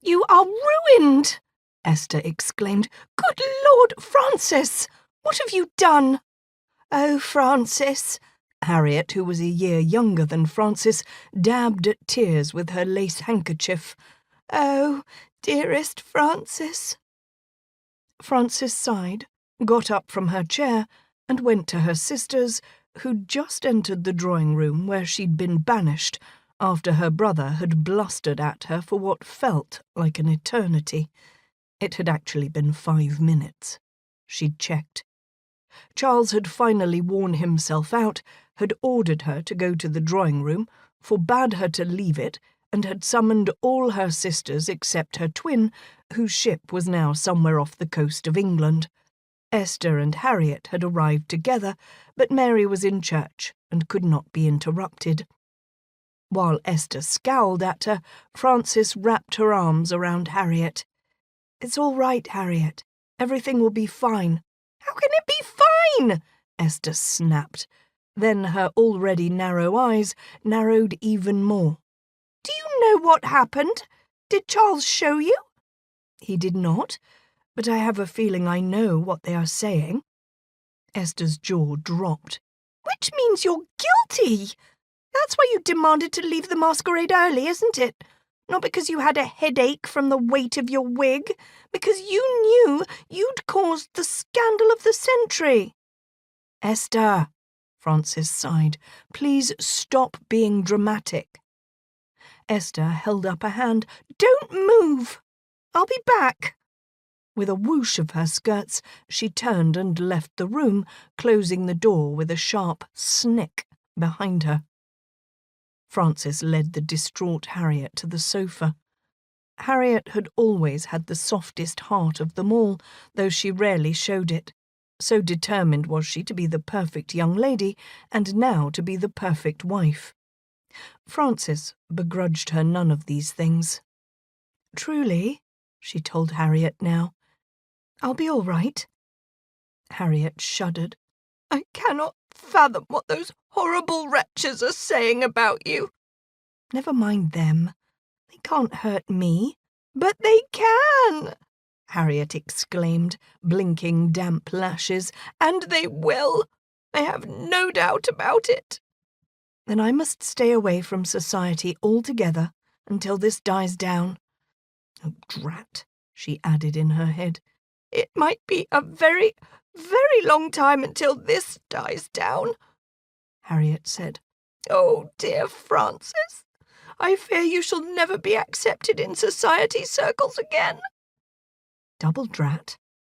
"You are ruined!" Esther exclaimed. "Good Lord, Frances! What have you done?" "Oh, Frances!" Harriet, who was a year younger than Frances, dabbed at tears with her lace handkerchief. "Oh, dearest Frances!" Frances sighed, got up from her chair, and went to her sisters, who'd just entered the drawing-room where she'd been banished after her brother had blustered at her for what felt like an eternity. It had actually been 5 minutes. She'd checked. Charles had finally worn himself out, had ordered her to go to the drawing-room, forbade her to leave it, and had summoned all her sisters except her twin, whose ship was now somewhere off the coast of England. Esther and Harriet had arrived together, but Mary was in church and could not be interrupted. While Esther scowled at her, Frances wrapped her arms around Harriet. "It's all right, Harriet. Everything will be fine." "How can it be fine?" Esther snapped. Then her already narrow eyes narrowed even more. "Do you know what happened? Did Charles show you?" "He did not, but I have a feeling I know what they are saying." Esther's jaw dropped. "Which means you're guilty. That's why you demanded to leave the masquerade early, isn't it? Not because you had a headache from the weight of your wig, because you knew you'd caused the scandal of the century." "Esther," Frances sighed, "please stop being dramatic." Esther held up a hand. "Don't move. I'll be back." With a whoosh of her skirts, she turned and left the room, closing the door with a sharp snick behind her. Frances led the distraught Harriet to the sofa. Harriet had always had the softest heart of them all, though she rarely showed it. So determined was she to be the perfect young lady, and now to be the perfect wife. Frances begrudged her none of these things. "Truly," she told Harriet now, "I'll be all right." Harriet shuddered. "I cannot fathom what those horrible wretches are saying about you." "Never mind them. They can't hurt me." "But they can!" Harriet exclaimed, blinking damp lashes. "And they will. I have no doubt about it." "Then I must stay away from society altogether until this dies down." "Oh, drat," she added in her head. "It might be a very, very long time until this dies down," Harriet said. "Oh, dear Frances, I fear you shall never be accepted in society circles again." "Double drat,"